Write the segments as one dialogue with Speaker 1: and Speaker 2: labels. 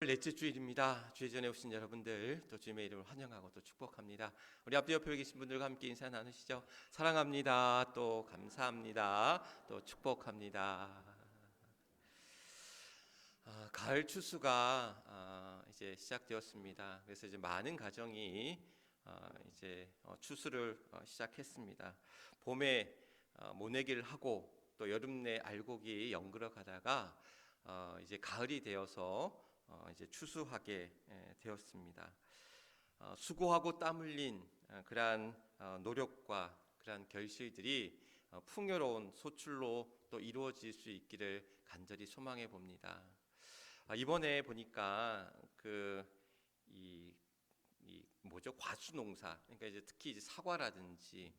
Speaker 1: 넷째 주일입니다. 주일 전에 오신 여러분들 또 주님의 이름을 환영하고 또 축복합니다. 우리 앞뒤 옆에 계신 분들과 함께 인사 나누시죠. 사랑합니다. 또 감사합니다. 또 축복합니다. 가을 추수가 이제 시작되었습니다. 그래서 이제 많은 가정이 이제 추수를 시작했습니다. 봄에 모내기를 하고 또 여름 내 알곡이 연그러 가다가 이제 가을이 되어서 이제 추수하게 되었습니다. 수고하고 땀 흘린 그러한 노력과 그러한 결실들이 풍요로운 소출로 또 이루어질 수 있기를 간절히 소망해 봅니다. 이번에 보니까 뭐죠? 과수 농사, 그러니까 이제 특히 이제 사과라든지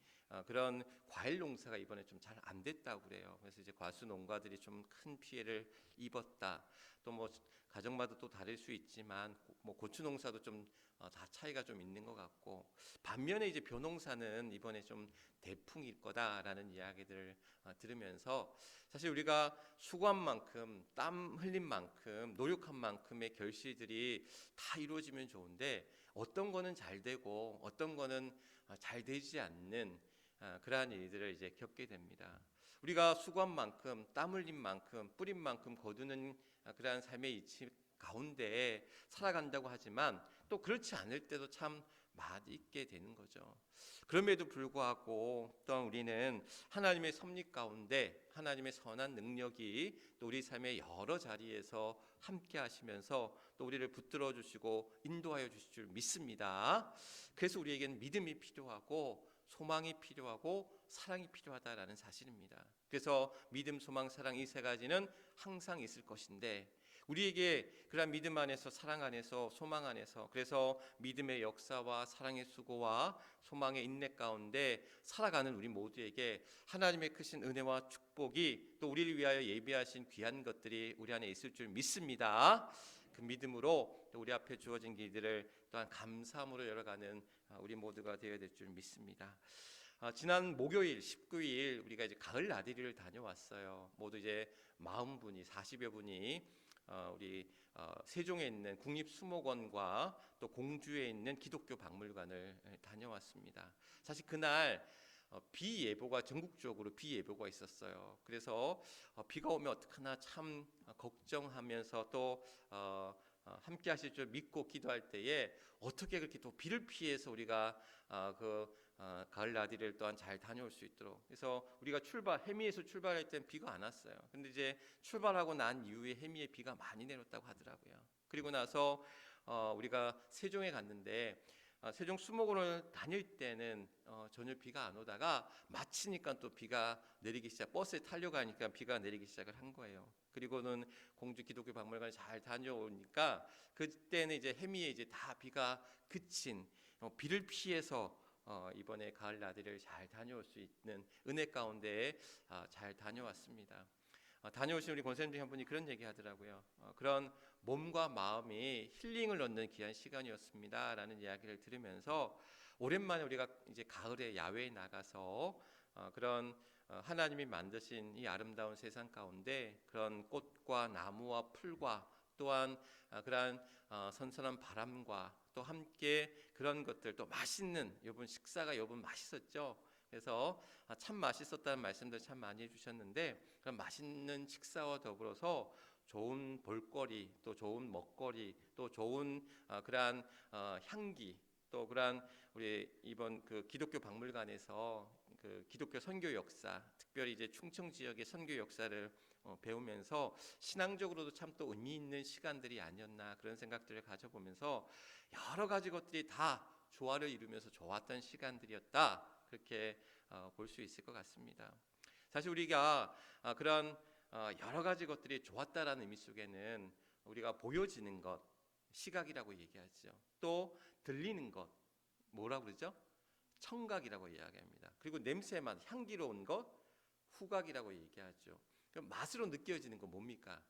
Speaker 1: 그런 과일 농사가 이번에 좀 잘 안 됐다고 그래요. 그래서 이제 과수 농가들이 좀 큰 피해를 입었다. 또 뭐 가정마다 또 다를 수 있지만 뭐 고추 농사도 좀 다 차이가 좀 있는 것 같고, 반면에 이제 벼농사는 이번에 좀 대풍일 거다라는 이야기들을 들으면서 사실 우리가 수고한 만큼 땀 흘린 만큼 노력한 만큼의 결실들이 다 이루어지면 좋은데 어떤 거는 잘 되고 어떤 거는 잘 되지 않는 그러한 일들을 이제 겪게 됩니다. 우리가 수고한 만큼 땀 흘린 만큼 뿌린 만큼 거두는 그러한 삶의 이치 가운데 살아간다고 하지만 또 그렇지 않을 때도 참 많이 있게 되는 거죠. 그럼에도 불구하고 또한 우리는 하나님의 섭리 가운데 하나님의 선한 능력이 또 우리 삶의 여러 자리에서 함께 하시면서 또 우리를 붙들어 주시고 인도하여 주실 줄 믿습니다. 그래서 우리에게는 믿음이 필요하고 소망이 필요하고 사랑이 필요하다라는 사실입니다. 그래서 믿음, 소망, 사랑 이 세 가지는 항상 있을 것인데 우리에게 그런 믿음 안에서 사랑 안에서 소망 안에서 그래서 믿음의 역사와 사랑의 수고와 소망의 인내 가운데 살아가는 우리 모두에게 하나님의 크신 은혜와 축복이 또 우리를 위하여 예비하신 귀한 것들이 우리 안에 있을 줄 믿습니다. 그 믿음으로 또 우리 앞에 주어진 길들을 또한 감사함으로 열어가는 우리 모두가 되어야 될 줄 믿습니다. 지난 목요일 19일 우리가 이제 가을 나들이를 다녀왔어요. 모두 이제 40분이 40여 분이 우리 세종에 있는 국립수목원과 또 공주에 있는 기독교 박물관을 다녀왔습니다. 사실 그날 비 예보가 전국적으로 비 예보가 있었어요. 그래서 비가 오면 어떡하나 참 걱정하면서 또 함께 하실 줄 믿고 기도할 때에 어떻게 그렇게 또 비를 피해서 우리가 가을 나들이를 또한 잘 다녀올 수 있도록. 그래서 우리가 해미에서 출발할 땐 비가 안 왔어요. 근데 이제 출발하고 난 이후에 해미에 비가 많이 내렸다고 하더라고요. 그리고 나서 우리가 세종에 갔는데 세종 수목원을 다닐 때는 전혀 비가 안 오다가 마치니까 또 비가 내리기 시작. 버스에 타려고 하니까 비가 내리기 시작을 한 거예요. 그리고는 공주 기독교 박물관을 잘 다녀오니까 그때는 이제 해미에 이제 다 비가 그친 비를 피해서 이번에 가을 나들이를 잘 다녀올 수 있는 은혜 가운데 잘 다녀왔습니다. 다녀오신 우리 권사님들 한 분이 그런 얘기 하더라고요. 그런 몸과 마음이 힐링을 얻는 귀한 시간이었습니다라는 이야기를 들으면서 오랜만에 우리가 이제 가을에 야외에 나가서 그런 하나님이 만드신 이 아름다운 세상 가운데 그런 꽃과 나무와 풀과 또한 그러한 선선한 바람과 또 함께 그런 것들 또 맛있는 요번 식사가 요번 맛있었죠. 그래서 참 맛있었다는 말씀들 참 많이 해주셨는데 그런 맛있는 식사와 더불어서 좋은 볼거리 또 좋은 먹거리 또 좋은 그러한 향기 또 그러한 우리 이번 그 기독교 박물관에서 그 기독교 선교 역사 특별히 이제 충청 지역의 선교 역사를 배우면서 신앙적으로도 참 또 의미 있는 시간들이 아니었나 그런 생각들을 가져보면서 여러 가지 것들이 다 조화를 이루면서 좋았던 시간들이었다 그렇게 볼 수 있을 것 같습니다. 사실 우리가 그런 여러 가지 것들이 좋았다라는 의미 속에는 우리가 보여지는 것 시각이라고 얘기하죠. 또 들리는 것 뭐라고 그러죠? 청각이라고 이야기합니다. 그리고 냄새만 향기로운 것 후각이라고 얘기하죠. 그럼 맛으로 느껴지는 건 뭡니까?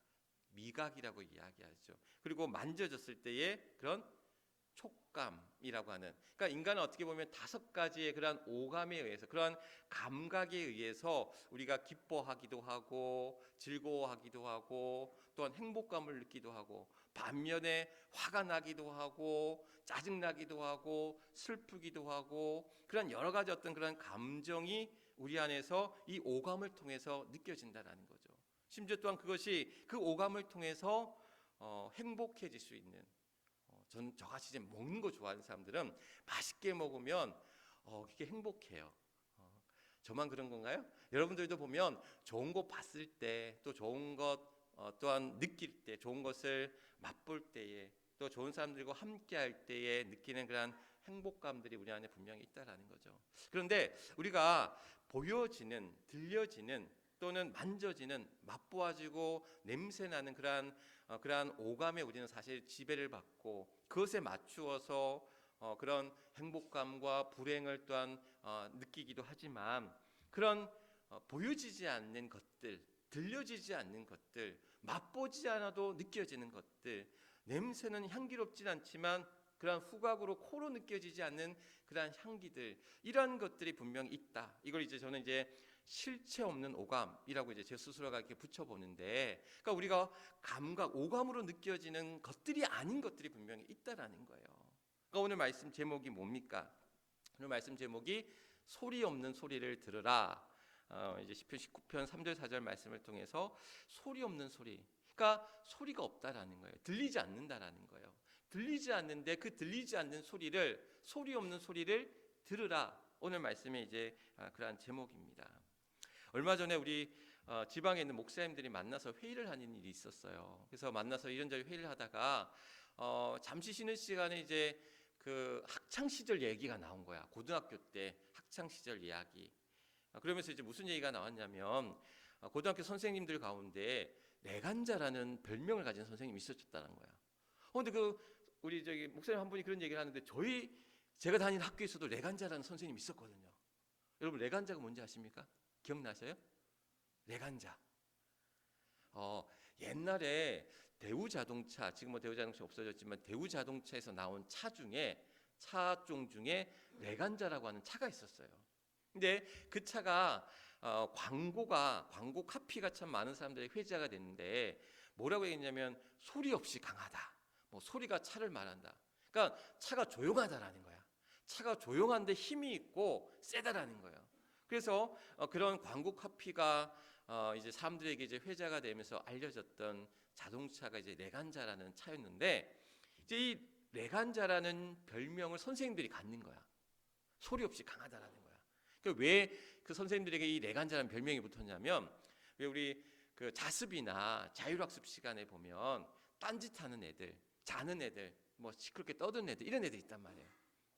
Speaker 1: 미각이라고 이야기하죠. 그리고 만져졌을 때의 그런 촉감이라고 하는, 그러니까 인간은 어떻게 보면 5가지의 그러한 오감에 의해서, 그러한 감각에 의해서 우리가 기뻐하기도 하고 즐거워하기도 하고 또한 행복감을 느끼기도 하고, 반면에 화가 나기도 하고 짜증나기도 하고 슬프기도 하고, 그런 여러 가지 어떤 그런 감정이 우리 안에서 이 오감을 통해서 느껴진다라는 거죠. 심지어 또한 그것이 그 오감을 통해서 행복해질 수 있는, 저같이 이제 먹는 거 좋아하는 사람들은 맛있게 먹으면 그게 행복해요. 저만 그런 건가요? 여러분들도 보면 좋은 거 봤을 때, 또 좋은 것 또한 느낄 때, 좋은 것을 맛볼 때에, 또 좋은 사람들과 함께 할 때에 느끼는 그런 행복감들이 우리 안에 분명히 있다라는 거죠. 그런데 우리가 보여지는, 들려지는, 또는 만져지는, 맛보아지고 냄새나는 그러한 오감에 우리는 사실 지배를 받고, 그것에 맞추어서 그런 행복감과 불행을 또한 느끼기도 하지만, 그런 보여지지 않는 것들, 들려지지 않는 것들, 맛보지 않아도 느껴지는 것들, 냄새는 향기롭진 않지만 그러한 후각으로 코로 느껴지지 않는 그러한 향기들, 이러한 것들이 분명히 있다. 이걸 이제 저는 이제 실체 없는 오감이라고 이제 제 스스로가 이렇게 붙여보는데, 그러니까 우리가 감각, 오감으로 느껴지는 것들이 아닌 것들이 분명히 있다라는 거예요. 그러니까 오늘 말씀 제목이 뭡니까? 오늘 말씀 제목이 소리 없는 소리를 들으라. 이제 시편 19편 3절 4절 말씀을 통해서 소리 없는 소리, 그러니까 소리가 없다라는 거예요. 들리지 않는다라는 거예요. 들리지 않는데 그 들리지 않는 소리를, 소리 없는 소리를 들으라. 오늘 말씀의 이제 그러한 제목입니다. 얼마 전에 우리 지방에 있는 목사님들이 만나서 회의를 하는 일이 있었어요. 그래서 만나서 이런저런 회의를 하다가 잠시 쉬는 시간에 이제 그 학창 시절 얘기가 나온 거야. 고등학교 때 학창 시절 이야기. 그러면서 이제 무슨 얘기가 나왔냐면, 고등학교 선생님들 가운데 내간자라는 별명을 가진 선생님이 있었다는 거야. 근데 그 우리 저기 목사님 한 분이 그런 얘기를 하는데, 제가 다닌 학교에서도 내간자라는 선생님이 있었거든요. 여러분, 내간자가 뭔지 아십니까? 기억나세요? 내간자. 옛날에 대우자동차, 지금 뭐 대우자동차 없어졌지만 대우자동차에서 나온 차종 중에 내간자라고 하는 차가 있었어요. 근데 그 차가 광고 카피가 참 많은 사람들의 회자가 됐는데, 뭐라고 얘기했냐면 소리 없이 강하다, 뭐 소리가 차를 말한다. 그러니까 차가 조용하다라는 거야. 차가 조용한데 힘이 있고 세다라는 거예요. 그래서 그런 광고 카피가 이제 사람들에게 이제 회자가 되면서 알려졌던 자동차가 이제 내간자라는 차였는데, 이제 이 내간자라는 별명을 선생님들이 갖는 거야. 소리 없이 강하다라는 거야. 그러니까 왜 그 선생님들에게 이 내간자라는 별명이 붙었냐면, 왜 우리 그 자습이나 자율학습 시간에 보면 딴짓하는 애들, 자는 애들, 뭐 시끄럽게 떠드는 애들, 이런 애들 있단 말이에요.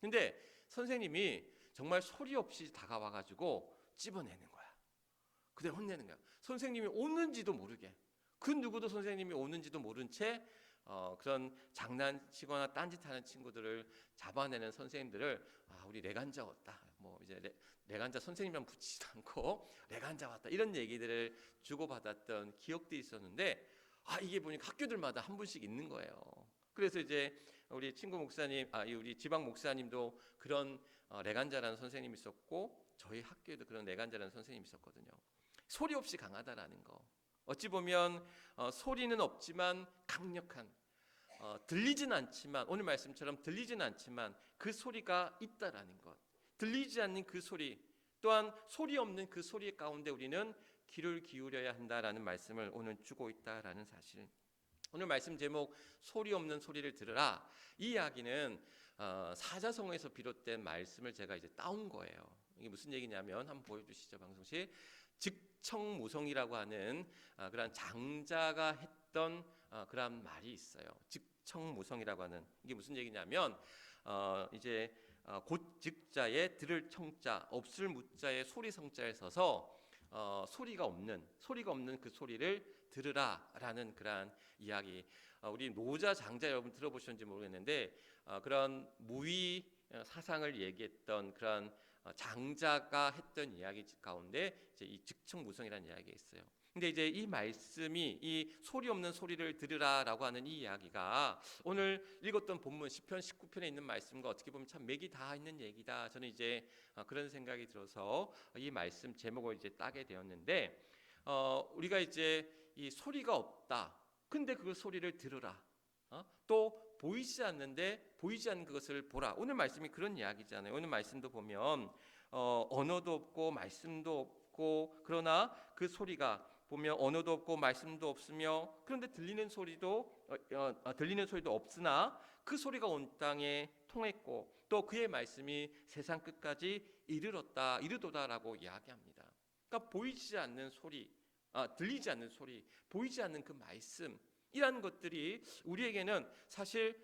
Speaker 1: 근데 선생님이 정말 소리 없이 다가와가지고 찝어내는 거야. 그대로 혼내는 거야. 선생님이 오는지도 모르게, 그 누구도 선생님이 오는지도 모른 채 그런 장난치거나 딴짓하는 친구들을 잡아내는 선생님들을 우리 내간자 왔다, 뭐 이제 내간자 선생님이랑 붙이지도 않고 내간자 왔다, 이런 얘기들을 주고받았던 기억들이 있었는데, 이게 보니까 학교들마다 한 분씩 있는 거예요. 그래서 이제 우리 친구 목사님, 우리 지방 목사님도 그런 내간자라는 선생님이 있었고, 저희 학교에도 그런 내간자라는 선생님이 있었거든요. 소리 없이 강하다라는 거, 어찌 보면 소리는 없지만 강력한, 들리진 않지만, 오늘 말씀처럼 들리진 않지만 그 소리가 있다라는 것, 들리지 않는 그 소리, 또한 소리 없는 그 소리 가운데 우리는 귀를 기울여야 한다라는 말씀을 오늘 주고 있다라는 사실. 오늘 말씀 제목 소리 없는 소리를 들으라, 이 이야기는 사자성어에서 비롯된 말씀을 제가 이제 따온 거예요. 이게 무슨 얘기냐면, 한번 보여주시죠, 방송실. 즉청무성이라고 하는 그런 장자가 했던 그런 말이 있어요. 즉청무성이라고 하는, 이게 무슨 얘기냐면, 이제 곧 즉자에 들을 청자, 없을 무자에 소리 성자에 서서 소리가 없는 그 소리를 들으라라는 그런 이야기. 우리 노자 장자 여러분 들어보셨는지 모르겠는데, 그런 무위 사상을 얘기했던 그런 장자가 했던 이야기 가운데 이제 이 즉청무성이라는 이야기가 있어요. 근데 이제 이 말씀이 이 소리 없는 소리를 들으라라고 하는 이 이야기가 오늘 읽었던 본문 시편 19편에 있는 말씀과 어떻게 보면 참 맥이 다 있는 얘기다. 저는 이제 그런 생각이 들어서 이 말씀 제목을 이제 따게 되었는데, 우리가 이제 이 소리가 없다. 근데 그 소리를 들으라. 또 보이지 않는데 보이지 않는 그것을 보라. 오늘 말씀이 그런 이야기잖아요. 오늘 말씀도 보면 언어도 없고 말씀도 없고, 그러나 그 소리가 보면 언어도 없고 말씀도 없으며, 그런데 들리는 소리도 없으나 그 소리가 온 땅에 통했고 또 그의 말씀이 세상 끝까지 이르도다라고 이야기합니다. 그러니까 보이지 않는 소리, 들리지 않는 소리, 보이지 않는 그 말씀이라는 것들이 우리에게는 사실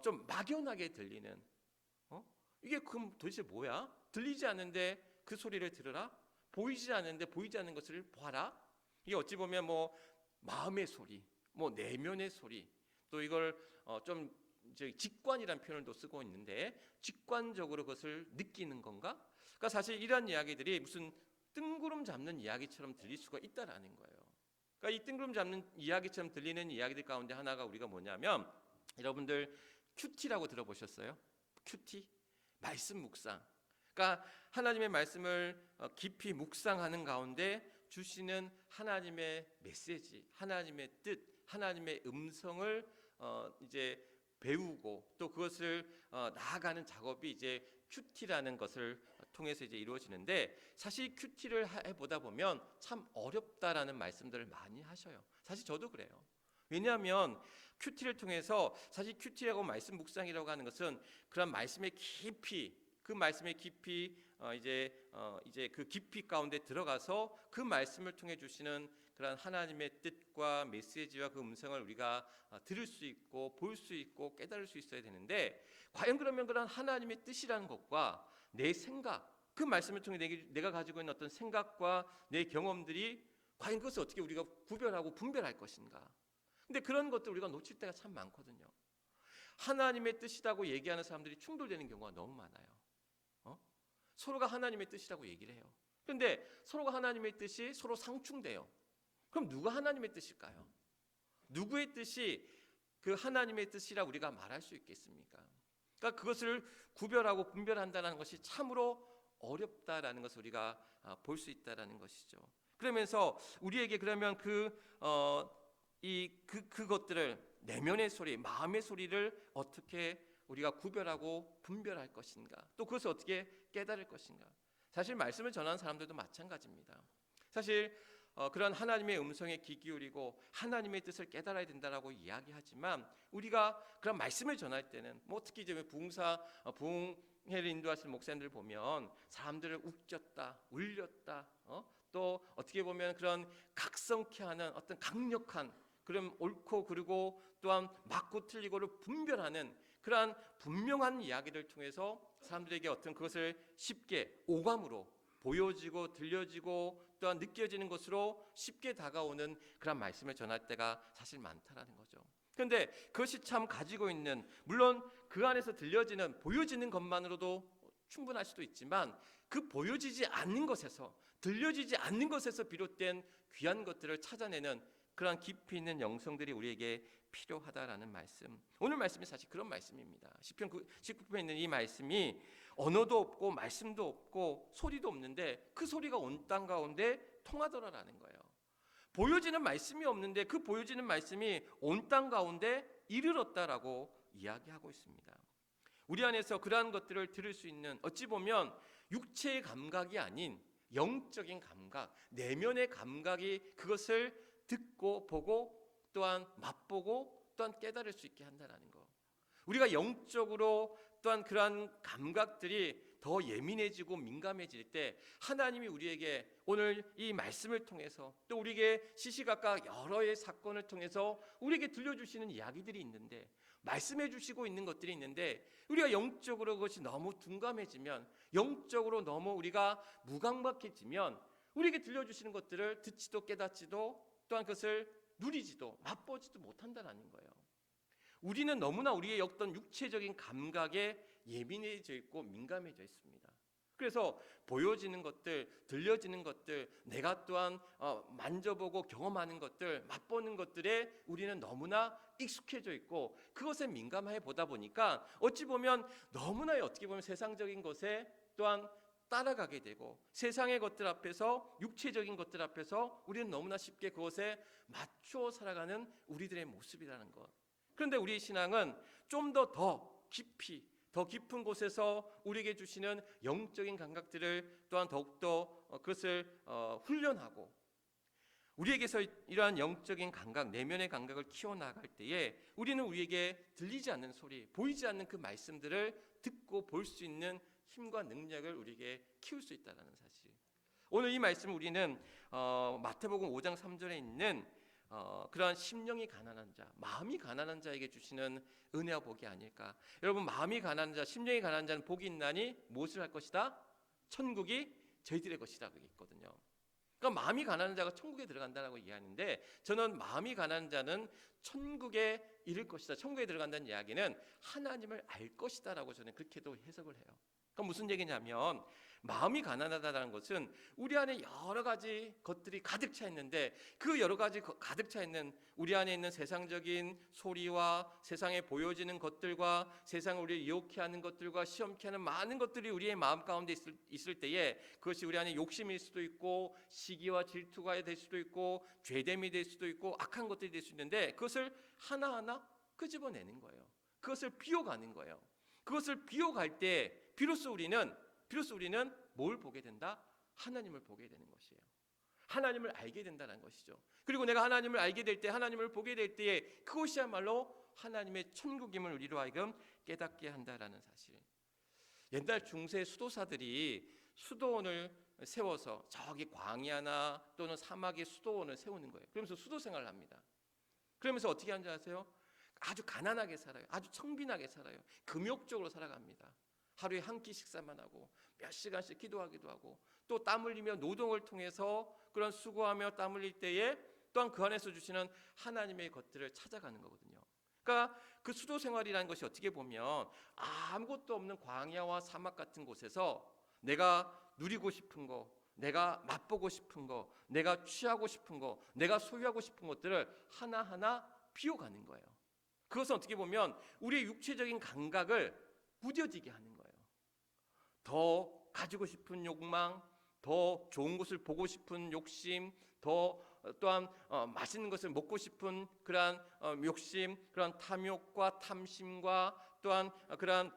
Speaker 1: 좀 막연하게 들리는, 이게 그럼 도대체 뭐야? 들리지 않는데 그 소리를 들으라? 보이지 않는데 보이지 않는 것을 보아라? 이게 어찌 보면 뭐 마음의 소리, 뭐 내면의 소리, 또 이걸 좀 직관이라는 표현을 또 쓰고 있는데, 직관적으로 그것을 느끼는 건가? 그러니까 사실 이런 이야기들이 무슨 뜬구름 잡는 이야기처럼 들릴 수가 있다라는 거예요. 그러니까 이 뜬구름 잡는 이야기처럼 들리는 이야기들 가운데 하나가 우리가 뭐냐면, 여러분들 큐티라고 들어보셨어요? 큐티? 말씀 묵상. 그러니까 하나님의 말씀을 깊이 묵상하는 가운데 주시는 하나님의 메시지, 하나님의 뜻, 하나님의 음성을 이제 배우고 또 그것을 나아가는 작업이 이제 큐티라는 것을 통해서 이제 이루어지는데, 사실 큐티를 해보다 보면 참 어렵다라는 말씀들을 많이 하셔요. 사실 저도 그래요. 왜냐하면 큐티를 통해서, 사실 큐티라고 말씀 묵상이라고 하는 것은 그런 말씀의 깊이, 그 말씀의 깊이 이제 그 깊이 가운데 들어가서 그 말씀을 통해 주시는 그런 하나님의 뜻과 메시지와 그 음성을 우리가 들을 수 있고 볼 수 있고 깨달을 수 있어야 되는데, 과연 그러면 그런 하나님의 뜻이라는 것과 내 생각, 그 말씀을 통해 내가 가지고 있는 어떤 생각과 내 경험들이 과연 그것을 어떻게 우리가 구별하고 분별할 것인가? 근데 그런 것들 우리가 놓칠 때가 참 많거든요. 하나님의 뜻이라고 얘기하는 사람들이 충돌되는 경우가 너무 많아요. 서로가 하나님의 뜻이라고 얘기를 해요. 그런데 서로가 하나님의 뜻이 서로 상충돼요. 그럼 누가 하나님의 뜻일까요? 누구의 뜻이 그 하나님의 뜻이라 우리가 말할 수 있겠습니까? 그러니까 그것을 구별하고 분별한다는 것이 참으로 어렵다라는 것을 우리가 볼 수 있다라는 것이죠. 그러면서 우리에게 그러면 그것들을, 내면의 소리, 마음의 소리를 어떻게 우리가 구별하고 분별할 것인가? 또 그것을 어떻게 깨달을 것인가? 사실 말씀을 전하는 사람들도 마찬가지입니다. 사실 그런 하나님의 음성에 귀 기울이고 하나님의 뜻을 깨달아야 된다라고 이야기하지만, 우리가 그런 말씀을 전할 때는 특히 이제 부흥회를 인도하시는 목사님들 보면 사람들을 웃겼다, 울렸다, 또 어떻게 보면 그런 각성케 하는 어떤 강력한 그런 옳고 그르고 또한 맞고 틀리고를 분별하는 그러한 분명한 이야기를 통해서 사람들에게 어떤 그것을 쉽게 오감으로 보여지고 들려지고 또한 느껴지는 것으로 쉽게 다가오는 그런 말씀을 전할 때가 사실 많다라는 거죠. 그런데 그것이 참 가지고 있는, 물론 그 안에서 들려지는 보여지는 것만으로도 충분할 수도 있지만, 그 보여지지 않는 것에서, 들려지지 않는 것에서 비롯된 귀한 것들을 찾아내는 그러한 깊이 있는 영성들이 우리에게 필요하다라는 말씀. 오늘 말씀이 사실 그런 말씀입니다. 시편 19편에 있는 이 말씀이 언어도 없고 말씀도 없고 소리도 없는데 그 소리가 온 땅 가운데 통하더라라는 거예요. 보여지는 말씀이 없는데 그 보여지는 말씀이 온 땅 가운데 이르렀다라고 이야기하고 있습니다. 우리 안에서 그러한 것들을 들을 수 있는, 어찌 보면 육체의 감각이 아닌 영적인 감각, 내면의 감각이 그것을 듣고 보고 또한 맛보고 또한 깨달을 수 있게 한다는 거. 우리가 영적으로 또한 그러한 감각들이 더 예민해지고 민감해질 때, 하나님이 우리에게 오늘 이 말씀을 통해서 또 우리에게 시시각각 여러의 사건을 통해서 우리에게 들려주시는 이야기들이 있는데, 말씀해 주시고 있는 것들이 있는데, 우리가 영적으로 그것이 너무 둔감해지면, 영적으로 너무 우리가 무감각해지면 우리에게 들려주시는 것들을 듣지도 깨닫지도 또한 그것을 누리지도 맛보지도 못한다는 거예요. 우리는 너무나 우리의 어떤 육체적인 감각에 예민해져 있고 민감해져 있습니다. 그래서 보여지는 것들, 들려지는 것들, 내가 또한 만져보고 경험하는 것들, 맛보는 것들에 우리는 너무나 익숙해져 있고 그것에 민감해 보다 보니까 어찌 보면 너무나 어떻게 보면 세상적인 것에 또한 따라가게 되고 세상의 것들 앞에서, 육체적인 것들 앞에서 우리는 너무나 쉽게 그것에 맞추어 살아가는 우리들의 모습이라는 것. 그런데 우리의 신앙은 좀 더 깊이, 더 깊은 곳에서 우리에게 주시는 영적인 감각들을 또한 더욱더 그것을 훈련하고 우리에게서 이러한 영적인 감각, 내면의 감각을 키워나갈 때에 우리는 우리에게 들리지 않는 소리, 보이지 않는 그 말씀들을 듣고 볼 수 있는 힘과 능력을 우리에게 키울 수 있다는 사실. 오늘 이 말씀을 우리는 마태복음 5장 3절에 있는 그러한 심령이 가난한 자, 마음이 가난한 자에게 주시는 은혜와 복이 아닐까. 여러분, 마음이 가난한 자, 심령이 가난한 자는 복이 있나니 무엇을 할 것이다? 천국이 저희들의 것이라고 했거든요. 그러니까 마음이 가난한 자가 천국에 들어간다라고 이해하는데, 저는 마음이 가난한 자는 천국에 이를 것이다, 천국에 들어간다는 이야기는 하나님을 알 것이다라고 저는 그렇게도 해석을 해요. 그러니까 무슨 얘기냐면 마음이 가난하다는 것은 우리 안에 여러 가지 것들이 가득 차 있는데 그 여러 가지 가득 차 있는 우리 안에 있는 세상적인 소리와 세상에 보여지는 것들과 세상을 우리를 유혹해 하는 것들과 시험케 하는 많은 것들이 우리의 마음 가운데 있을 때에 그것이 우리 안에 욕심일 수도 있고 시기와 질투가 될 수도 있고 죄됨이 될 수도 있고 악한 것들이 될 수 있는데 그것을 하나하나 끄집어내는 거예요. 그것을 비워가는 거예요. 그것을 비워갈 때 비로소 우리는 뭘 보게 된다? 하나님을 보게 되는 것이에요. 하나님을 알게 된다는 것이죠. 그리고 내가 하나님을 알게 될 때, 하나님을 보게 될 때에 그것이야말로 하나님의 천국임을 우리로 하여금 깨닫게 한다라는 사실. 옛날 중세 수도사들이 수도원을 세워서 저기 광야나 또는 사막에 수도원을 세우는 거예요. 그러면서 수도 생활을 합니다. 그러면서 어떻게 하는지 아세요? 아주 가난하게 살아요. 아주 청빈하게 살아요. 금욕적으로 살아갑니다. 하루에 한 끼 식사만 하고 몇 시간씩 기도하기도 하고 또 땀 흘리며 노동을 통해서 그런 수고하며 땀 흘릴 때에 또한 그 안에서 주시는 하나님의 것들을 찾아가는 거거든요. 그러니까 그 수도 생활이라는 것이 어떻게 보면 아무것도 없는 광야와 사막 같은 곳에서 내가 누리고 싶은 거, 내가 맛보고 싶은 거, 내가 취하고 싶은 거, 내가 소유하고 싶은 것들을 하나하나 비워가는 거예요. 그것은 어떻게 보면 우리의 육체적인 감각을 무뎌지게 하는 거예요. 더 가지고 싶은 욕망, 더 좋은 것을 보고 싶은 욕심, 또한 맛있는 것을 먹고 싶은 그러한 욕심, 그러한 탐욕과 탐심과 또한 그러한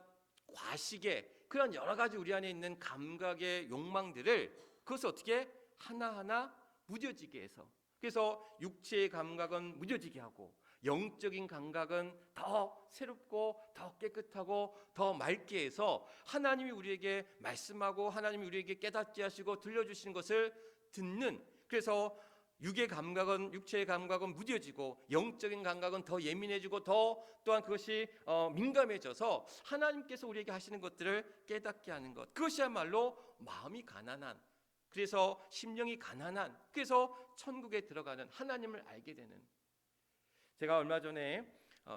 Speaker 1: 과식의 그런 여러 가지 우리 안에 있는 감각의 욕망들을 그것을 어떻게 하나하나 무뎌지게 해서, 그래서 육체의 감각은 무뎌지게 하고 영적인 감각은 더 새롭고 더 깨끗하고 더 맑게 해서 하나님이 우리에게 말씀하고 하나님이 우리에게 깨닫게 하시고 들려주시는 것을 듣는, 그래서 육의 감각은, 육체의 감각은 무뎌지고 영적인 감각은 더 예민해지고 또한 그것이 민감해져서 하나님께서 우리에게 하시는 것들을 깨닫게 하는 것, 그것이야말로 마음이 가난한, 그래서 심령이 가난한, 그래서 천국에 들어가는, 하나님을 알게 되는. 제가 얼마 전에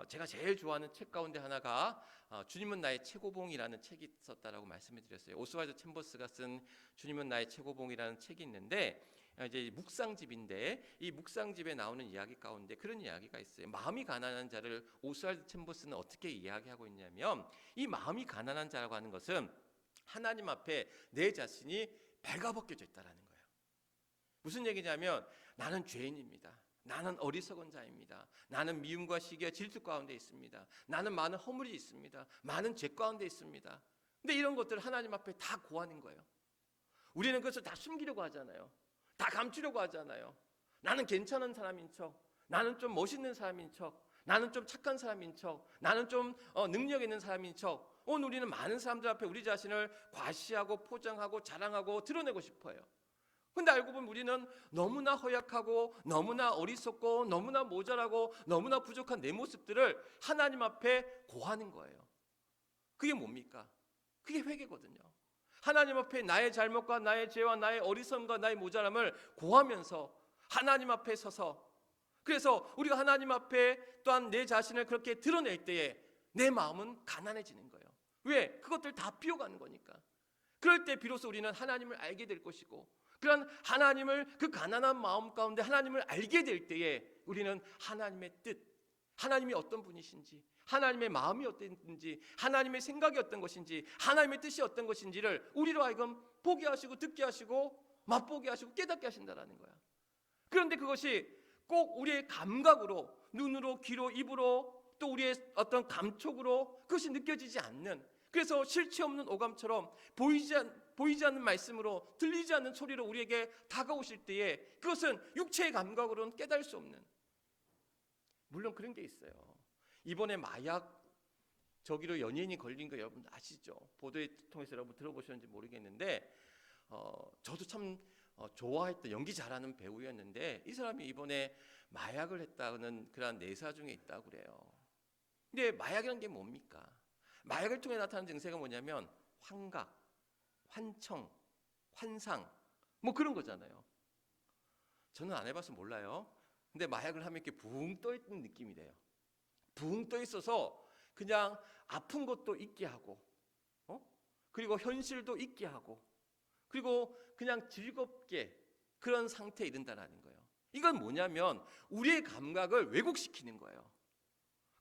Speaker 1: 제가 제일 좋아하는 책 가운데 하나가 주님은 나의 최고봉이라는 책이 있었다라고 말씀을 드렸어요. 오스왈드 챔버스가 쓴 주님은 나의 최고봉이라는 책이 있는데 이제 묵상집인데 이 묵상집에 나오는 이야기 가운데 그런 이야기가 있어요. 마음이 가난한 자를 오스왈드 챔버스는 어떻게 이야기하고 있냐면 이 마음이 가난한 자라고 하는 것은 하나님 앞에 내 자신이 발가벗겨져 있다라는 거예요. 무슨 얘기냐면 나는 죄인입니다. 나는 어리석은 자입니다. 나는 미움과 시기와 질투 가운데 있습니다. 나는 많은 허물이 있습니다. 많은 죄 가운데 있습니다. 근데 이런 것들을 하나님 앞에 다 고하는 거예요. 우리는 그것을 다 숨기려고 하잖아요. 다 감추려고 하잖아요. 나는 괜찮은 사람인 척, 나는 좀 멋있는 사람인 척, 나는 좀 착한 사람인 척, 나는 좀 능력 있는 사람인 척. 오늘 우리는 많은 사람들 앞에 우리 자신을 과시하고 포장하고 자랑하고 드러내고 싶어요. 근데 알고 보면 우리는 너무나 허약하고 너무나 어리석고 너무나 모자라고 너무나 부족한 내 모습들을 하나님 앞에 고하는 거예요. 그게 뭡니까? 그게 회개거든요. 하나님 앞에 나의 잘못과 나의 죄와 나의 어리석음과 나의 모자람을 고하면서 하나님 앞에 서서, 그래서 우리가 하나님 앞에 또한 내 자신을 그렇게 드러낼 때에 내 마음은 가난해지는 거예요. 왜? 그것들 다 비워가는 거니까. 그럴 때 비로소 우리는 하나님을 알게 될 것이고, 그런 하나님을, 그 가난한 마음 가운데 하나님을 알게 될 때에 우리는 하나님의 뜻, 하나님이 어떤 분이신지, 하나님의 마음이 어땠는지, 하나님의 생각이 어떤 것인지, 하나님의 뜻이 어떤 것인지를 우리로 하여금 보게 하시고 듣게 하시고 맛보게 하시고 깨닫게 하신다라는 거야. 그런데 그것이 꼭 우리의 감각으로, 눈으로, 귀로, 입으로, 또 우리의 어떤 감촉으로 그것이 느껴지지 않는, 그래서 실체 없는 오감처럼 보이지 않는 말씀으로, 들리지 않는 소리로 우리에게 다가오실 때에 그것은 육체의 감각으로는 깨달을 수 없는, 물론 그런 게 있어요. 이번에 마약 저기로 연예인이 걸린 거 여러분 아시죠? 보도에 통해서 여러분 들어보셨는지 모르겠는데, 저도 참 좋아했던, 연기 잘하는 배우였는데 이 사람이 이번에 마약을 했다는 그런 내사 중에 있다고 그래요. 근데 마약이라는 게 뭡니까? 마약을 통해 나타나는 증세가 뭐냐면 환각, 환청, 환상, 뭐 그런 거잖아요. 저는 안 해봐서 몰라요. 근데 마약을 하면 이렇게 붕 떠있는 느낌이 돼요. 붕 떠있어서 그냥 아픈 것도 잊게 하고, 그리고 현실도 잊게 하고, 그리고 그냥 즐겁게 그런 상태에 이른다라는 거예요. 이건 뭐냐면 우리의 감각을 왜곡시키는 거예요.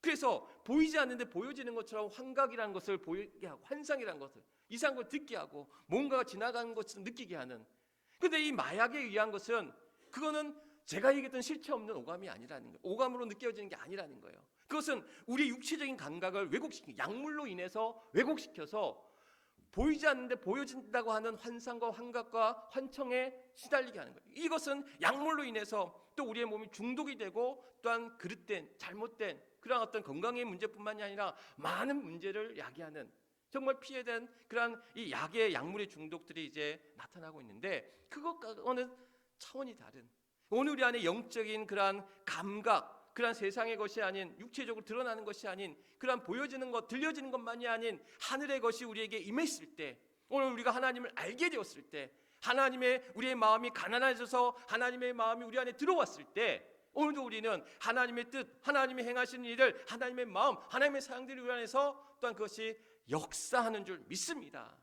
Speaker 1: 그래서 보이지 않는데 보여지는 것처럼 환각이라는 것을 보이게 하고, 환상이라는 것을, 이상한 걸 듣게 하고, 뭔가가 지나가는 것을 느끼게 하는. 근데 이 마약에 의한 것은, 그거는 제가 얘기했던 실체 없는 오감이 아니라는 거예요. 오감으로 느껴지는 게 아니라는 거예요. 그것은 우리 육체적인 감각을 왜곡시키는, 약물로 인해서 왜곡시켜서 보이지 않는데 보여진다고 하는 환상과 환각과 환청에 시달리게 하는 거예요. 이것은 약물로 인해서 또 우리의 몸이 중독이 되고, 또한 그릇된, 잘못된 그런 어떤 건강의 문제뿐만이 아니라 많은 문제를 야기하는, 정말 피해된 그런 이 약의, 약물의 중독들이 이제 나타나고 있는데, 그것과는 차원이 다른, 오늘 우리 안에 영적인 그러한 감각, 그러한 세상의 것이 아닌, 육체적으로 드러나는 것이 아닌, 그러한 보여지는 것, 들려지는 것만이 아닌 하늘의 것이 우리에게 임했을 때, 오늘 우리가 하나님을 알게 되었을 때, 하나님의, 우리의 마음이 가난해져서 하나님의 마음이 우리 안에 들어왔을 때, 오늘도 우리는 하나님의 뜻, 하나님이 행하시는 일을, 하나님의 마음, 하나님의 사랑들이 우리 안에서 또한 그것이 역사하는 줄 믿습니다.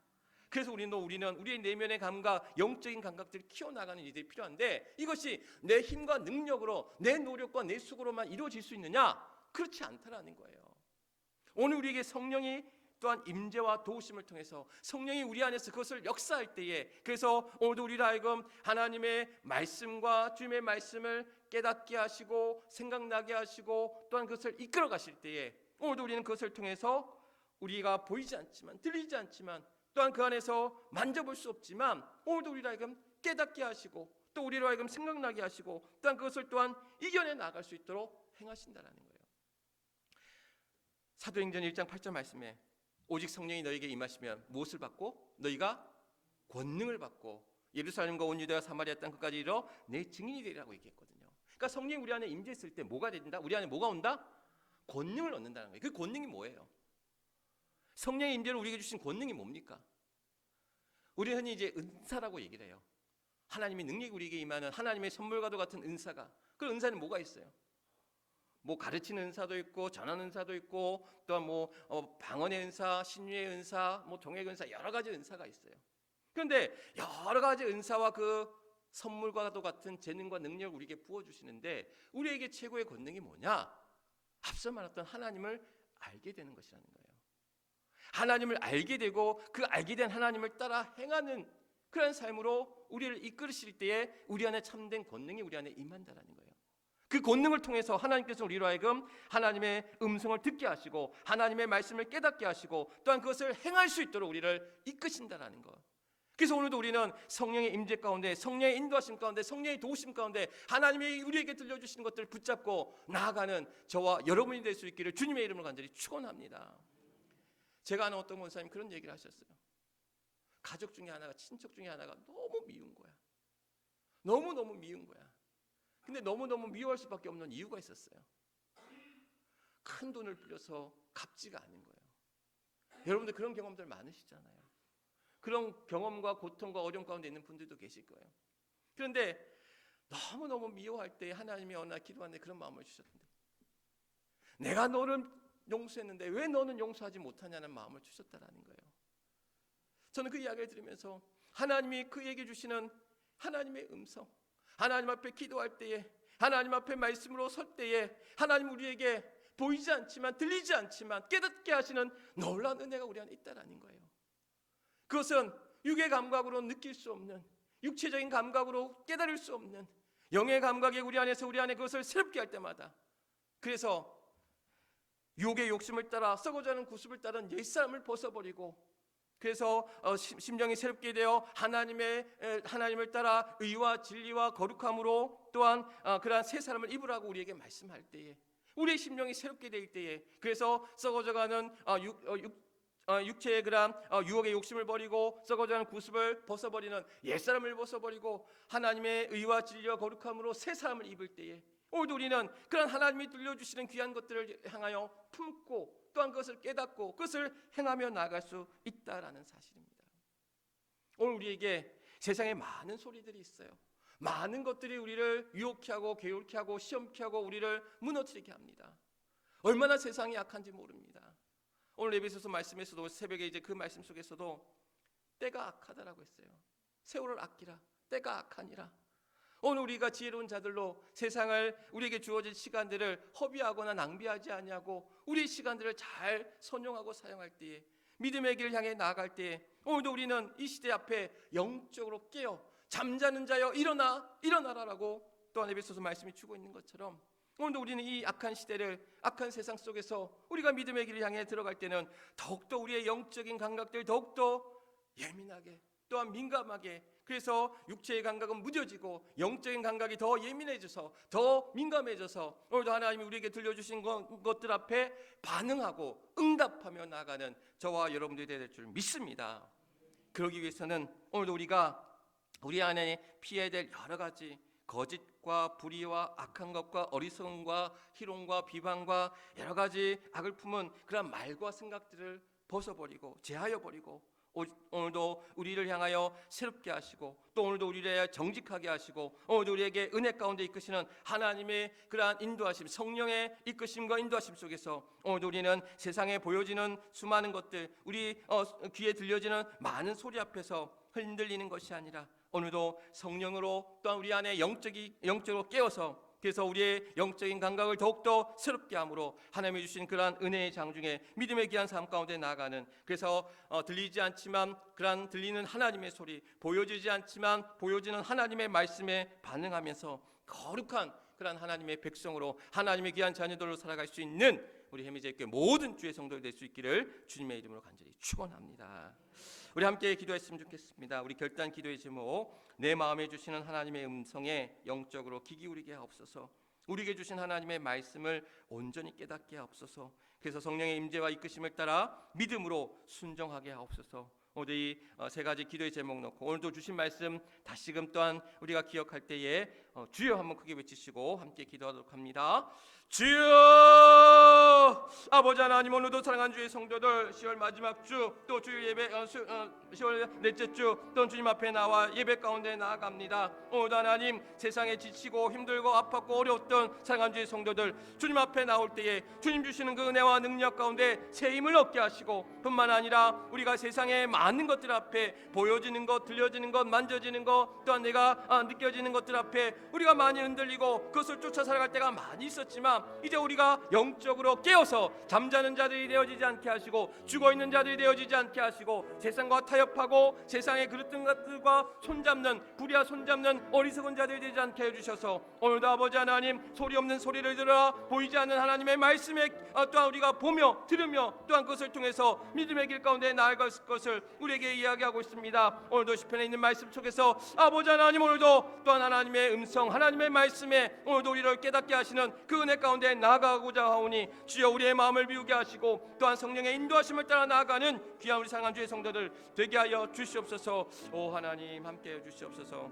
Speaker 1: 그래서 우리는 우리의 내면의 감각, 영적인 감각들을 키워나가는 일이 필요한데, 이것이 내 힘과 능력으로, 내 노력과 내 수고로만 이루어질 수 있느냐? 그렇지 않다라는 거예요. 오늘 우리에게 성령이 또한 임재와 도우심을 통해서, 성령이 우리 안에서 그것을 역사할 때에, 그래서 오늘도 우리를 하여금 하나님의 말씀과 주님의 말씀을 깨닫게 하시고 생각나게 하시고, 또한 그것을 이끌어 가실 때에, 오늘도 우리는 그것을 통해서 우리가 보이지 않지만, 들리지 않지만, 또한 그 안에서 만져볼 수 없지만, 오늘도 우리를 하여금 깨닫게 하시고, 또 우리로 하여금 생각나게 하시고, 또한 그것을 또한 이겨내 나갈 수 있도록 행하신다라는 거예요. 사도행전 1장 8절 말씀에, 오직 성령이 너에게 임하시면 무엇을 받고? 너희가 권능을 받고 예루살렘과 온 유대와 사마리아 땅 끝까지 이르러 내 증인이 되리라고 얘기했거든요. 그러니까 성령이 우리 안에 임재했을 때 뭐가 된다? 우리 안에 뭐가 온다? 권능을 얻는다는 거예요. 그 권능이 뭐예요? 성령의 임재로 우리에게 주신 권능이 뭡니까? 우리 흔히 이제 은사라고 얘기를 해요. 하나님의 능력이 우리에게 임하는 하나님의 선물과도 같은 은사가, 그 은사는 뭐가 있어요? 뭐 가르치는 은사도 있고, 전하는 은사도 있고, 또한 뭐 방언의 은사, 신유의 은사, 뭐 동역의 은사, 여러 가지 은사가 있어요. 그런데 여러 가지 은사와 그 선물과도 같은 재능과 능력을 우리에게 부어주시는데, 우리에게 최고의 권능이 뭐냐? 앞서 말했던 하나님을 알게 되는 것이라는 거예요. 하나님을 알게 되고, 그 알게 된 하나님을 따라 행하는 그런 삶으로 우리를 이끌으실 때에 우리 안에 참된 권능이 우리 안에 임한다라는 거예요. 그 권능을 통해서 하나님께서 우리로 하여금 하나님의 음성을 듣게 하시고, 하나님의 말씀을 깨닫게 하시고, 또한 그것을 행할 수 있도록 우리를 이끄신다라는 것. 그래서 오늘도 우리는 성령의 임재 가운데, 성령의 인도하심 가운데, 성령의 도우심 가운데 하나님이 우리에게 들려주시는 것들을 붙잡고 나아가는 저와 여러분이 될 수 있기를 주님의 이름으로 간절히 축원합니다. 제가 아는 어떤 권사님 그런 얘기를 하셨어요. 가족 중에 하나가, 친척 중에 하나가 너무 미운 거야. 너무너무 미운 거야. 근데 너무너무 미워할 수밖에 없는 이유가 있었어요. 큰 돈을 빌려서 갚지가 않은 거예요. 여러분들 그런 경험들 많으시잖아요. 그런 경험과 고통과 어려움 가운데 있는 분들도 계실 거예요. 그런데 너무너무 미워할 때 하나님이 어느 날 기도하는데 그런 마음을 주셨는데, 내가 너를 용서했는데 왜 너는 용서하지 못하냐는 마음을 주셨다라는 거예요. 저는 그 이야기를 들으면서 하나님이 그에게 주시는 하나님의 음성, 하나님 앞에 기도할 때에, 하나님 앞에 말씀으로 설 때에 하나님 우리에게 보이지 않지만 들리지 않지만 깨닫게 하시는 놀라운 은혜가 우리 안에 있다라는 거예요. 그것은 육의 감각으로 느낄 수 없는, 육체적인 감각으로 깨달을 수 없는 영의 감각이 우리 안에 그것을 새롭게 할 때마다, 그래서 육의 욕심을 따라 썩어가는 구습을 따른 옛사람을 벗어버리고, 그래서 심령이 새롭게 되어 하나님을 따라 의와 진리와 거룩함으로 또한 그러한 새 사람을 입으라고 우리에게 말씀할 때에, 우리의 심령이 새롭게 될 때에, 그래서 썩어져가는 육체의 그러한 유혹의 욕심을 버리고 썩어져가는 구습을 벗어버리는 옛사람을 벗어버리고 하나님의 의와 진리와 거룩함으로 새 사람을 입을 때에, 오늘도 우리는 그런 하나님이 들려주시는 귀한 것들을 향하여 품고 또한 그것을 깨닫고 그것을 행하며 나아갈 수 있다라는 사실입니다. 오늘 우리에게 세상에 많은 소리들이 있어요. 많은 것들이 우리를 유혹케 하고 괴롭게 하고 시험케 하고 우리를 무너뜨리게 합니다. 얼마나 세상이 약한지 모릅니다. 오늘 에베소서 말씀에서도 새벽에 이제 그 말씀 속에서도 때가 악하다라고 했어요. 세월을 아끼라, 때가 악하니라. 오늘 우리가 지혜로운 자들로 세상을, 우리에게 주어진 시간들을 허비하거나 낭비하지 아니하고 우리의 시간들을 잘 선용하고 사용할 때에, 믿음의 길을 향해 나아갈 때에, 오늘도 우리는 이 시대 앞에 영적으로 깨어 잠자는 자여 일어나라라고 또한 에베소서 말씀이 주고 있는 것처럼, 오늘도 우리는 이 악한 시대를, 악한 세상 속에서 우리가 믿음의 길을 향해 들어갈 때는 더욱더 우리의 영적인 감각들 더욱더 예민하게 또한 민감하게, 그래서 육체의 감각은 무뎌지고 영적인 감각이 더 예민해져서 더 민감해져서 오늘도 하나님이 우리에게 들려주신 것들 앞에 반응하고 응답하며 나아가는 저와 여러분들이 될 줄 믿습니다. 그러기 위해서는 오늘도 우리가 우리 안에 피해야 될 여러 가지 거짓과 불의와 악한 것과 어리석음과 희롱과 비방과 여러 가지 악을 품은 그런 말과 생각들을 벗어버리고 제하여 버리고, 오늘도 우리를 향하여 새롭게 하시고 또 오늘도 우리를 정직하게 하시고 오늘도 우리에게 은혜 가운데 이끄시는 하나님의 그러한 인도하심, 성령의 이끄심과 인도하심 속에서 오늘도 우리는 세상에 보여지는 수많은 것들, 우리 귀에 들려지는 많은 소리 앞에서 흔들리는 것이 아니라 오늘도 성령으로 또한 우리 안에 영적으로 깨어서, 그래서 우리의 영적인 감각을 더욱더 새롭게 함으로 하나님이 주신 그러한 은혜의 장중에 믿음의 귀한 삶 가운데 나아가는, 그래서 들리지 않지만 그러한 들리는 하나님의 소리, 보여지지 않지만 보여지는 하나님의 말씀에 반응하면서 거룩한 그러한 하나님의 백성으로, 하나님의 귀한 자녀들로 살아갈 수 있는 우리 해미제교회 모든 주의 성도들 될 수 있기를 주님의 이름으로 간절히 축원합니다. 우리 함께 기도했으면 좋겠습니다. 우리 결단 기도의 제목, 내 마음에 주시는 하나님의 음성에 영적으로 귀 기울이게 하옵소서. 우리에게 주신 하나님의 말씀을 온전히 깨닫게 하옵소서. 그래서 성령의 임재와 이끄심을 따라 믿음으로 순종하게 하옵소서. 오늘 이 세 가지 기도의 제목 놓고 오늘도 주신 말씀 다시금 또한 우리가 기억할 때에 주여 한번 크게 외치시고 함께 기도하도록 합니다. 주여! 아버지 하나님, 오늘도 사랑하는 주의 성도들 10월 마지막 주, 또 주일 예배 10월 넷째 주, 또 주님 앞에 나와 예배 가운데 나아갑니다. 오늘도 하나님, 세상에 지치고 힘들고 아팠고 어려웠던 사랑하는 주의 성도들 주님 앞에 나올 때에 주님 주시는 그 은혜와 능력 가운데 새 힘을 얻게 하시고, 뿐만 아니라 우리가 세상의 많은 것들 앞에 보여지는 것, 들려지는 것, 만져지는 것, 또한 내가 느껴지는 것들 앞에 우리가 많이 흔들리고 그것을 쫓아 살아갈 때가 많이 있었지만, 이제 우리가 영적으로 깨어서 잠자는 자들이 되어지지 않게 하시고 죽어있는 자들이 되어지지 않게 하시고 세상과 타협하고 세상의 그릇들과 손잡는 불의와 손잡는 어리석은 자들이 되지 않게 해주셔서 오늘도 아버지 하나님, 소리 없는 소리를 들어 보이지 않는 하나님의 말씀에 또한 우리가 보며 들으며 또한 그것을 통해서 믿음의 길 가운데 나아갈 것을 우리에게 이야기하고 있습니다. 오늘도 시편에 있는 말씀 속에서 아버지 하나님, 오늘도 또한 하나님의 음성, 하나님의 말씀에 오늘도 우리를 깨닫게 하시는 그 은혜 가운데 나아가고자 하오니 주여 우리의 마음을 비우게 하시고 또한 성령의 인도하심을 따라 나아가는 귀한 우리 사랑하는 주의 성도들 되게 하여 주시옵소서. 오 하나님, 함께해 주시옵소서.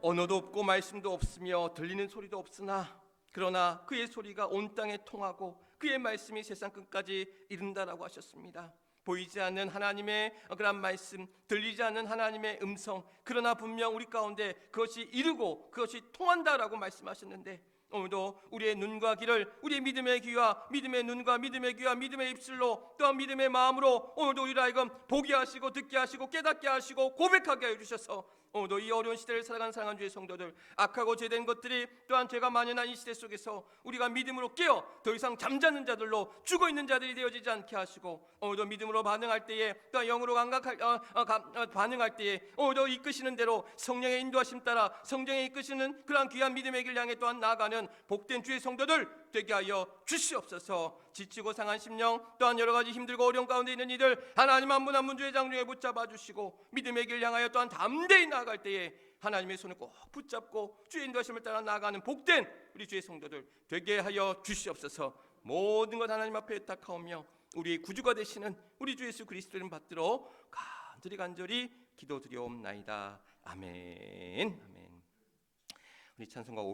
Speaker 1: 언어도 없고 말씀도 없으며 들리는 소리도 없으나 그러나 그의 소리가 온 땅에 통하고 그의 말씀이 세상 끝까지 이른다라고 하셨습니다. 보이지 않는 하나님의 그런 말씀, 들리지 않는 하나님의 음성, 그러나 분명 우리 가운데 그것이 이르고 그것이 통한다라고 말씀하셨는데, 오늘도 우리의 눈과 귀를 우리의 믿음의 귀와 믿음의 눈과 믿음의 귀와 믿음의 입술로 또한 믿음의 마음으로 오늘도 우리를 하여금 보게 하시고 듣게 하시고 깨닫게 하시고 고백하게 해주셔서 오늘도 이 어려운 시대를 살아가는 사랑하는 주의 성도들, 악하고 죄된 것들이 또한 죄가 만연한 이 시대 속에서 우리가 믿음으로 깨어 더 이상 잠자는 자들로 죽어있는 자들이 되어지지 않게 하시고 오늘도 믿음으로 반응할 때에 또한 영으로 반응할 때에 오늘도 이끄시는 대로 성령의 인도하심 따라 성령의 이끄시는 그러한 귀한 믿음의 길 향해 또한 나아가는 복된 주의 성도들 되게 하여 주시옵소서. 지치고 상한 심령 또한 여러 가지 힘들고 어려움 가운데 있는 이들 하나님 한 분 한 분 주의 장중에 붙잡아 주시고 믿음의 길 향하여 또한 담대히 나아갈 때에 하나님의 손을 꼭 붙잡고 주의 인도하심을 따라 나아가는 복된 우리 주의 성도들 되게 하여 주시옵소서. 모든 것 하나님 앞에 의탁하오며 우리 구주가 되시는 우리 주 예수 그리스도를 받들어 간절히 기도드리옵나이다. 아멘. 우리 찬송가 500